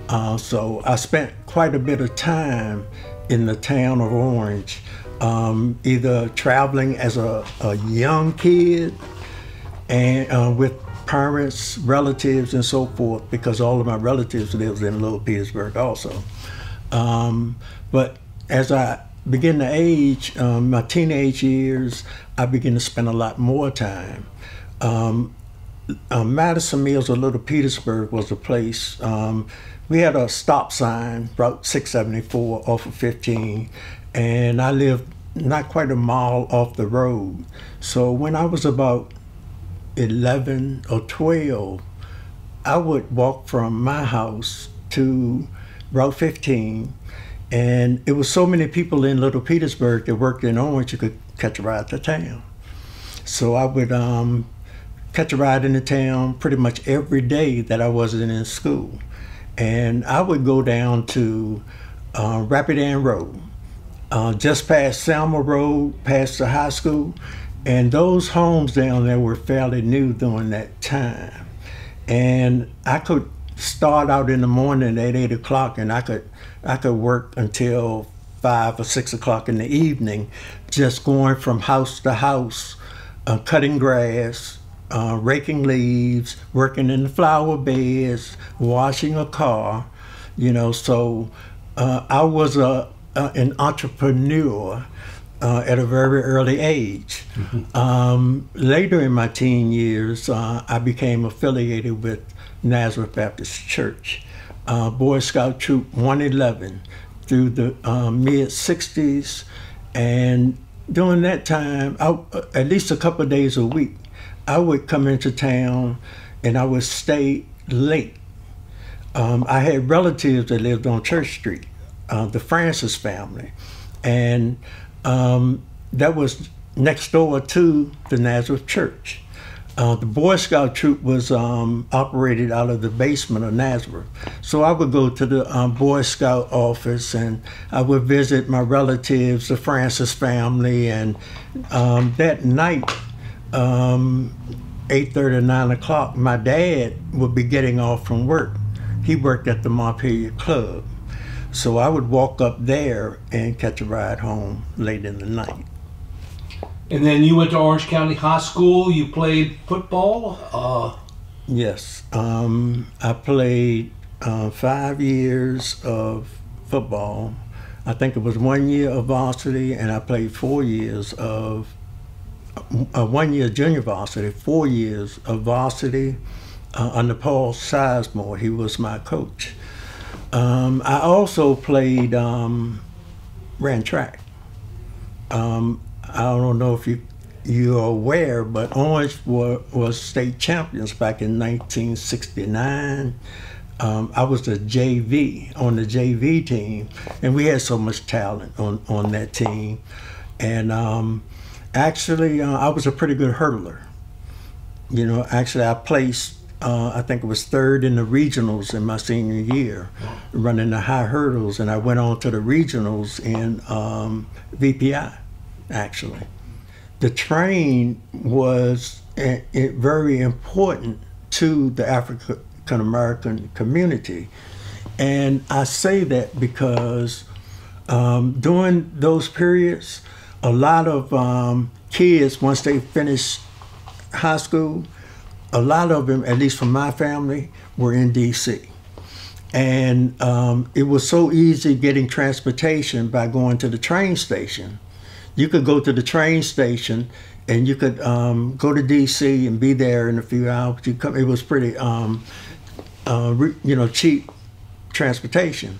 So I spent quite a bit of time in the town of Orange, either traveling as a young kid and with parents, relatives, and so forth, because all of my relatives lived in Little Petersburg also. But as I began to age, my teenage years, I began to spend a lot more time. Madison Mills of Little Petersburg was a place. We had a stop sign, Route 674 off of 15, and I lived not quite a mile off the road. So when I was about 11 or 12, I would walk from my house to Route 15, and it was so many people in Little Petersburg that worked in Orange, you could catch a ride to town. So I would catch a ride into town pretty much every day that I wasn't in school. And I would go down to Rapidan Road, just past Selma Road, past the high school. And those homes down there were fairly new during that time. And I could start out in the morning at 8 o'clock, and I could work until 5 or 6 o'clock in the evening, just going from house to house, cutting grass, raking leaves, working in the flower beds, washing a car, you know. So I was an entrepreneur at a very early age. Later in my teen years, I became affiliated with Nazareth Baptist Church, Boy Scout Troop 111 through the mid-60s. And during that time, at least a couple of days a week, I would come into town and I would stay late. I had relatives that lived on Church Street, the Francis family, and that was next door to the Nazareth Church. The Boy Scout troop was operated out of the basement of Nazareth. So I would go to the Boy Scout office and I would visit my relatives, the Francis family, and that night, 8:30, 9 o'clock, my dad would be getting off from work. He worked at the Montpelier Club. So I would walk up there and catch a ride home late in the night. And then you went to Orange County High School. You played football? Yes. I played 5 years of football. I think it was 1 year of varsity, and I played 4 years of 1 year junior varsity, 4 years of varsity under Paul Sizemore. He was my coach. I also played, ran track. I don't know if you're aware, but Orange was state champions back in 1969. I was on the JV team, and we had so much talent on that team. And actually, I was a pretty good hurdler. You know, actually, I placed, I think it was 3rd in the regionals in my senior year, running the high hurdles, and I went on to the regionals in VPI, actually. The train was very important to the African American community. And I say that because during those periods, a lot of kids, once they finished high school, a lot of them, at least from my family, were in DC. And it was so easy getting transportation by going to the train station. You could go to the train station and you could go to DC and be there in a few hours. It was pretty, cheap transportation.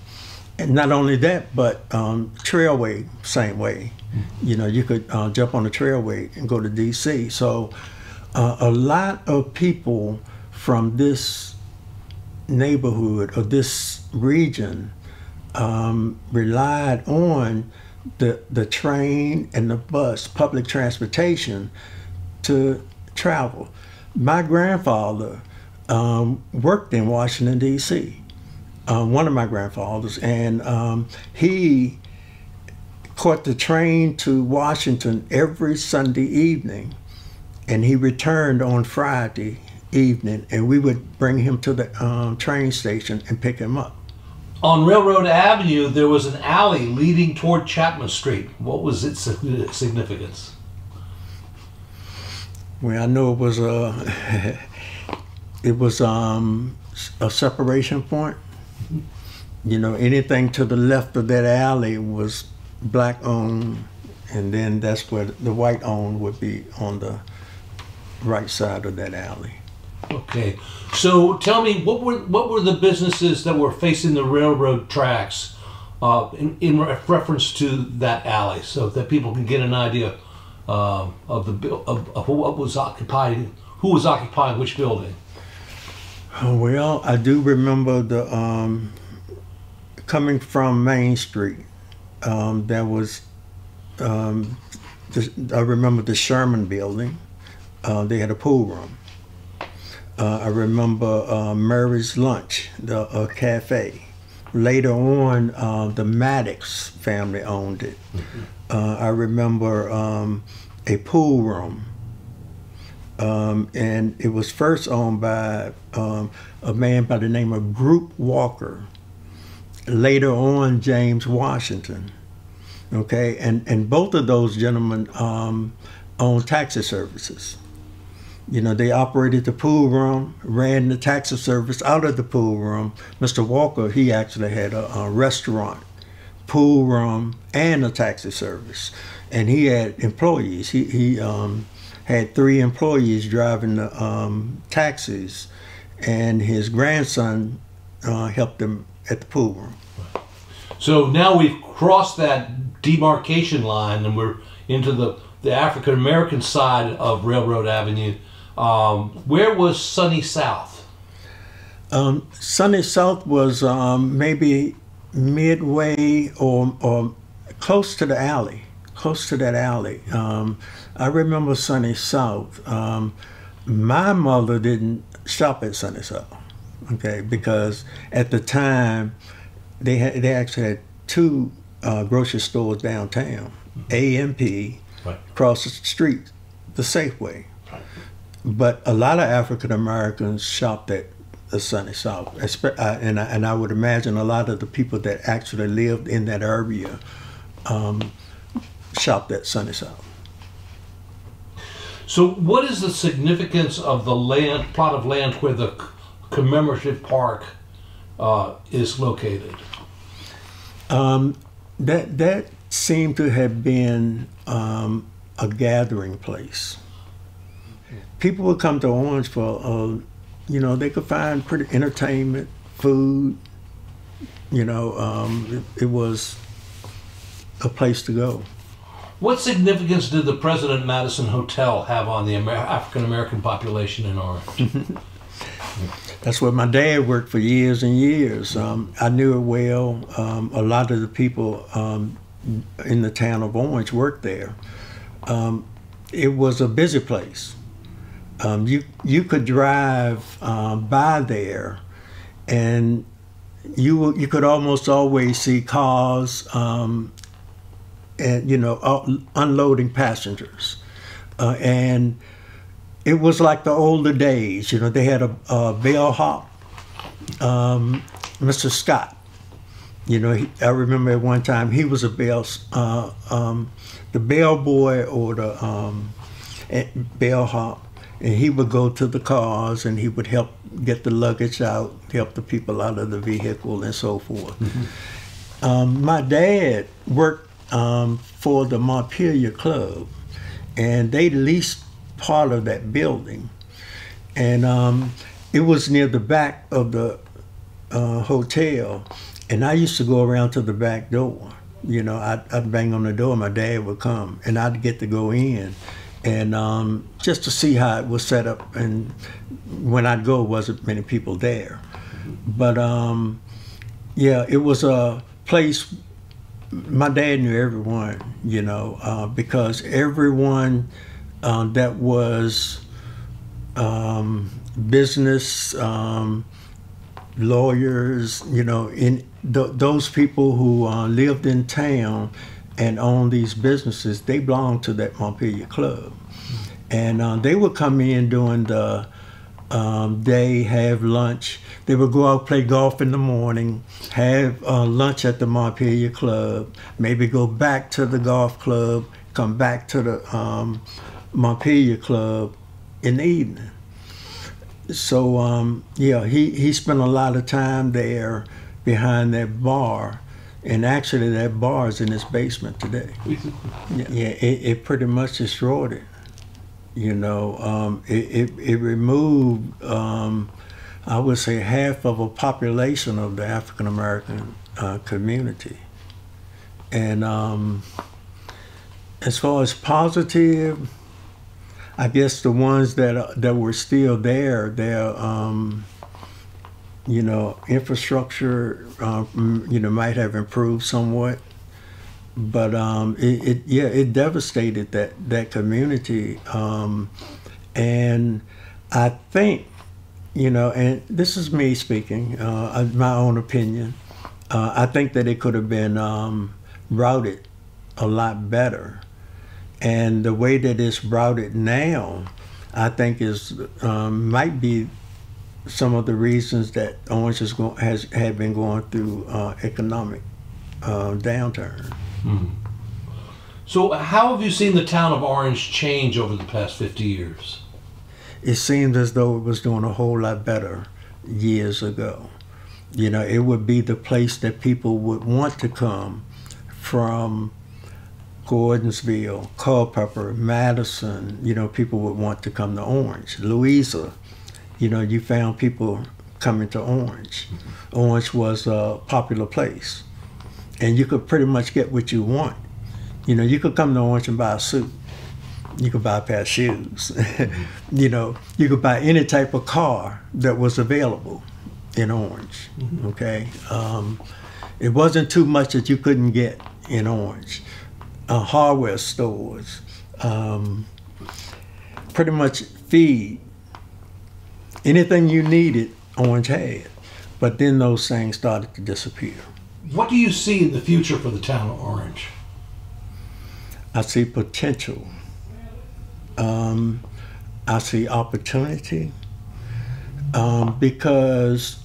And not only that, but trailway, same way. You know, you could jump on the trailway and go to DC. So a lot of people from this neighborhood or this region relied on the train and the bus, public transportation, to travel. My grandfather worked in Washington, D.C., one of my grandfathers, and he caught the train to Washington every Sunday evening, and he returned on Friday evening, and we would bring him to the train station and pick him up. On Railroad Avenue, there was an alley leading toward Chapman Street. What was its significance? Well, I know it was a separation point. You know, anything to the left of that alley was black owned, and then that's where the white owned would be on the right side of that alley. Okay, so tell me, what were the businesses that were facing the railroad tracks in reference to that alley, so that people can get an idea of what was occupying, who was occupying which building? Well, I do remember the coming from Main Street. There was I remember the Sherman building. They had a pool room. I remember Murray's Lunch, the cafe. Later on, the Maddox family owned it. I remember a pool room, and it was first owned by a man by the name of Group Walker. Later on, James Washington. Okay, and both of those gentlemen owned taxi services. You know, they operated the pool room, ran the taxi service out of the pool room. Mr. Walker, he actually had a restaurant, pool room, and a taxi service. And he had employees. He had 3 employees driving the taxis, and his grandson helped him at the pool room. So now we've crossed that demarcation line and we're into the African American side of Railroad Avenue. Where was Sunny South? Sunny South was maybe midway or close to the alley, close to that alley. I remember Sunny South. My mother didn't shop at Sunny South, okay, because at the time they actually had 2 grocery stores downtown, A and P, right across the street, the Safeway. Right. But a lot of African Americans shopped at the Sunny South, and I would imagine a lot of the people that actually lived in that area shopped at Sunny South. So what is the significance of the plot of land where the commemorative park is located? That seemed to have been a gathering place. People would come to Orange for, you know, they could find pretty entertainment, food. You know, it was a place to go. What significance did the President Madison Hotel have on the African American population in Orange? That's where my dad worked for years and years. I knew it well. A lot of the people in the town of Orange worked there. It was a busy place. You could drive by there, and you could almost always see cars and, you know, unloading passengers, and it was like the older days. You know, they had a bellhop, Mr. Scott. You know, I remember at one time he was a the bellboy or the bellhop, and he would go to the cars and he would help get the luggage out, help the people out of the vehicle and so forth. Mm-hmm. My dad worked for the Montpelier Club, and they leased part of that building, and it was near the back of the hotel, and I used to go around to the back door. You know, I'd bang on the door, my dad would come, and I'd get to go in, and just to see how it was set up. And when I'd go, wasn't many people there, but yeah, it was a place. My dad knew everyone, you know, because everyone that was business, lawyers, you know, in those people who lived in town and owned these businesses, they belonged to that Montpelier Club. And they would come in during the day, have lunch. They would go out, play golf in the morning, have lunch at the Montpelier Club, maybe go back to the golf club, come back to the Montpelier Club in the evening. So yeah, he spent a lot of time there behind that bar, and actually that bar is in his basement today. Yeah, it pretty much destroyed it. You know, it removed, I would say, half of a population of the African American community. And as far as positive, I guess the ones that were still there, their you know, infrastructure you know, might have improved somewhat, but it devastated that community, and I think, you know, and this is me speaking, my own opinion. I think that it could have been routed a lot better. And the way that it's routed now, I think is might be some of the reasons that Orange had been going through economic downturn. Mm. So how have you seen the town of Orange change over the past 50 years? It seems as though it was doing a whole lot better years ago. You know, it would be the place that people would want to come from. Gordonsville, Culpeper, Madison, you know, people would want to come to Orange. Louisa, you know, you found people coming to Orange. Orange was a popular place. And you could pretty much get what you want. You know, you could come to Orange and buy a suit. You could buy a pair of shoes. You know, you could buy any type of car that was available in Orange, okay? It wasn't too much that you couldn't get in Orange. Hardware stores, pretty much feed. Anything you needed, Orange had. But then those things started to disappear. What do you see in the future for the town of Orange? I see potential. I see opportunity. Because,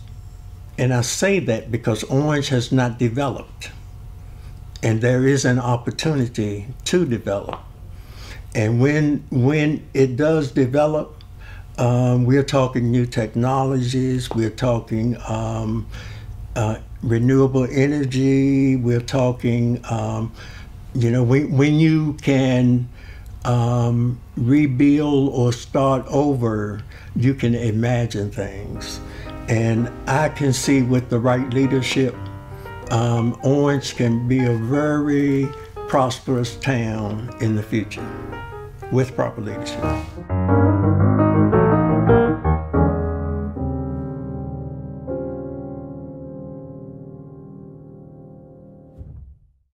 and I say that because Orange has not developed. And there is an opportunity to develop. And when it does develop, we're talking new technologies, we're talking renewable energy, we're talking, you know, when you can rebuild or start over, you can imagine things. And I can see with the right leadership, Orange can be a very prosperous town in the future with proper leadership.